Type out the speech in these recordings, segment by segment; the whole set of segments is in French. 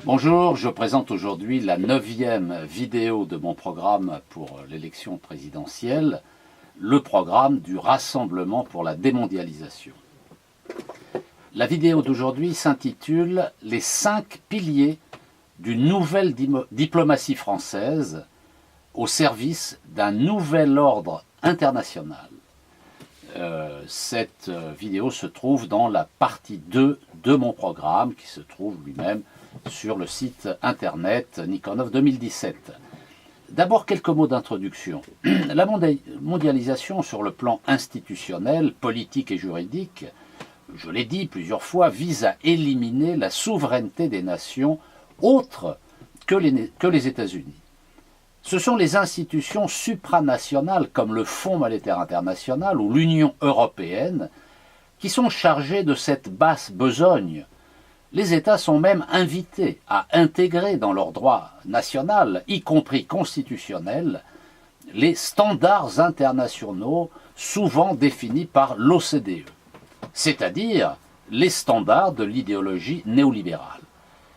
Bonjour, je présente aujourd'hui la 9e vidéo de mon programme pour l'élection présidentielle, le programme du Rassemblement pour la démondialisation. La vidéo d'aujourd'hui s'intitule « Les 5 piliers d'une nouvelle diplomatie française au service d'un nouvel ordre international ». Cette vidéo se trouve dans la partie 2 de mon programme qui se trouve lui-même sur le site internet Nikonov 2017. D'abord quelques mots d'introduction. La mondialisation sur le plan institutionnel, politique et juridique, je l'ai dit plusieurs fois, vise à éliminer la souveraineté des nations autres que les États-Unis. Ce sont les institutions supranationales comme le Fonds monétaire international ou l'Union européenne qui sont chargées de cette basse besogne. Les États sont même invités à intégrer dans leur droit national, y compris constitutionnel, les standards internationaux souvent définis par l'OCDE, c'est-à-dire les standards de l'idéologie néolibérale.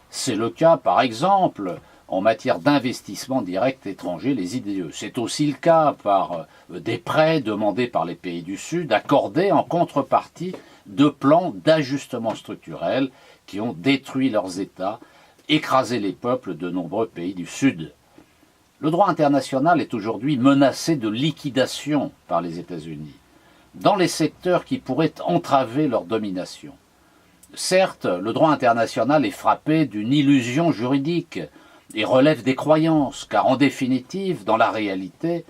C'est le cas, par exemple, en matière d'investissement direct étranger, les IDE. C'est aussi le cas par des prêts demandés par les pays du Sud, accordés en contrepartie de plans d'ajustement structurel qui ont détruit leurs États, écrasé les peuples de nombreux pays du Sud. Le droit international est aujourd'hui menacé de liquidation par les États-Unis, dans les secteurs qui pourraient entraver leur domination. Certes, le droit international est frappé d'une illusion juridique et relève des croyances, car en définitive, dans la réalité,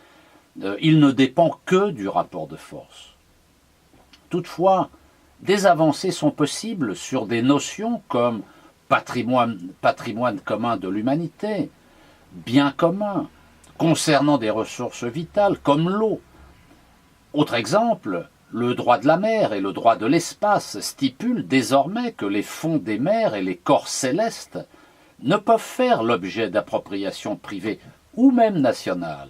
il ne dépend que du rapport de force. Toutefois, des avancées sont possibles sur des notions comme patrimoine commun de l'humanité, bien commun, concernant des ressources vitales comme l'eau. Autre exemple, le droit de la mer et le droit de l'espace stipulent désormais que les fonds des mers et les corps célestes ne peuvent faire l'objet d'appropriation privée ou même nationale.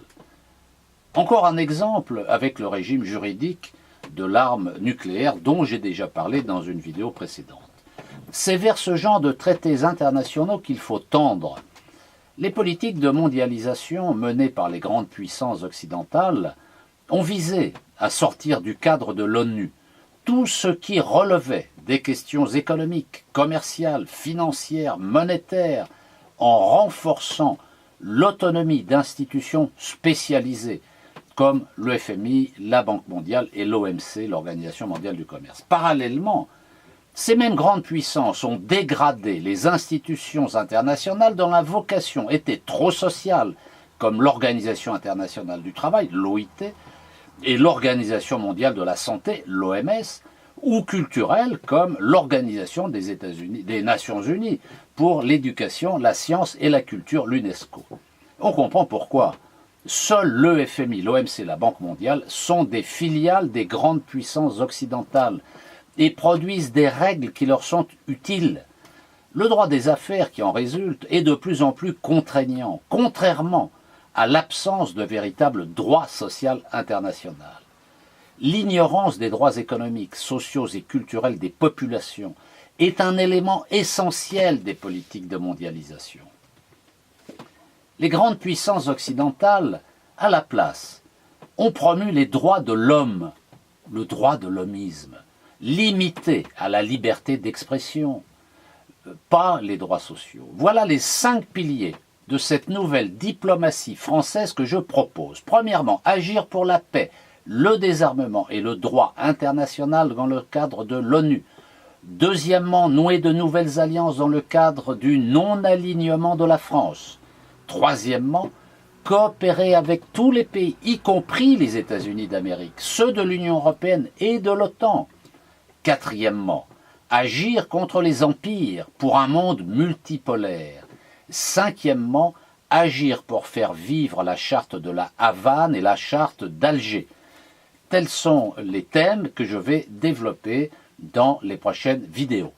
Encore un exemple avec le régime juridique de l'arme nucléaire dont j'ai déjà parlé dans une vidéo précédente. C'est vers ce genre de traités internationaux qu'il faut tendre. Les politiques de mondialisation menées par les grandes puissances occidentales ont visé à sortir du cadre de l'ONU tout ce qui relevait des questions économiques, commerciales, financières, monétaires, en renforçant l'autonomie d'institutions spécialisées comme le FMI, la Banque mondiale et l'OMC, l'Organisation mondiale du commerce. Parallèlement, ces mêmes grandes puissances ont dégradé les institutions internationales dont la vocation était trop sociale, comme l'Organisation internationale du travail, l'OIT, et l'Organisation mondiale de la santé, l'OMS, ou culturelles comme l'Organisation des Nations Unies pour l'éducation, la science et la culture, l'UNESCO. On comprend pourquoi. Seuls le FMI, l'OMC et la Banque mondiale sont des filiales des grandes puissances occidentales et produisent des règles qui leur sont utiles. Le droit des affaires qui en résulte est de plus en plus contraignant, contrairement à l'absence de véritable droit social international. L'ignorance des droits économiques, sociaux et culturels des populations est un élément essentiel des politiques de mondialisation. Les grandes puissances occidentales, à la place, ont promu les droits de l'homme, le droit de l'homisme, limité à la liberté d'expression, pas les droits sociaux. Voilà les 5 piliers de cette nouvelle diplomatie française que je propose. Premièrement, agir pour la paix, le désarmement et le droit international dans le cadre de l'ONU. Deuxièmement, nouer de nouvelles alliances dans le cadre du non-alignement de la France. Troisièmement, coopérer avec tous les pays, y compris les États-Unis d'Amérique, ceux de l'Union européenne et de l'OTAN. Quatrièmement, agir contre les empires pour un monde multipolaire. Cinquièmement, agir pour faire vivre la charte de la Havane et la charte d'Alger. Tels sont les thèmes que je vais développer dans les prochaines vidéos.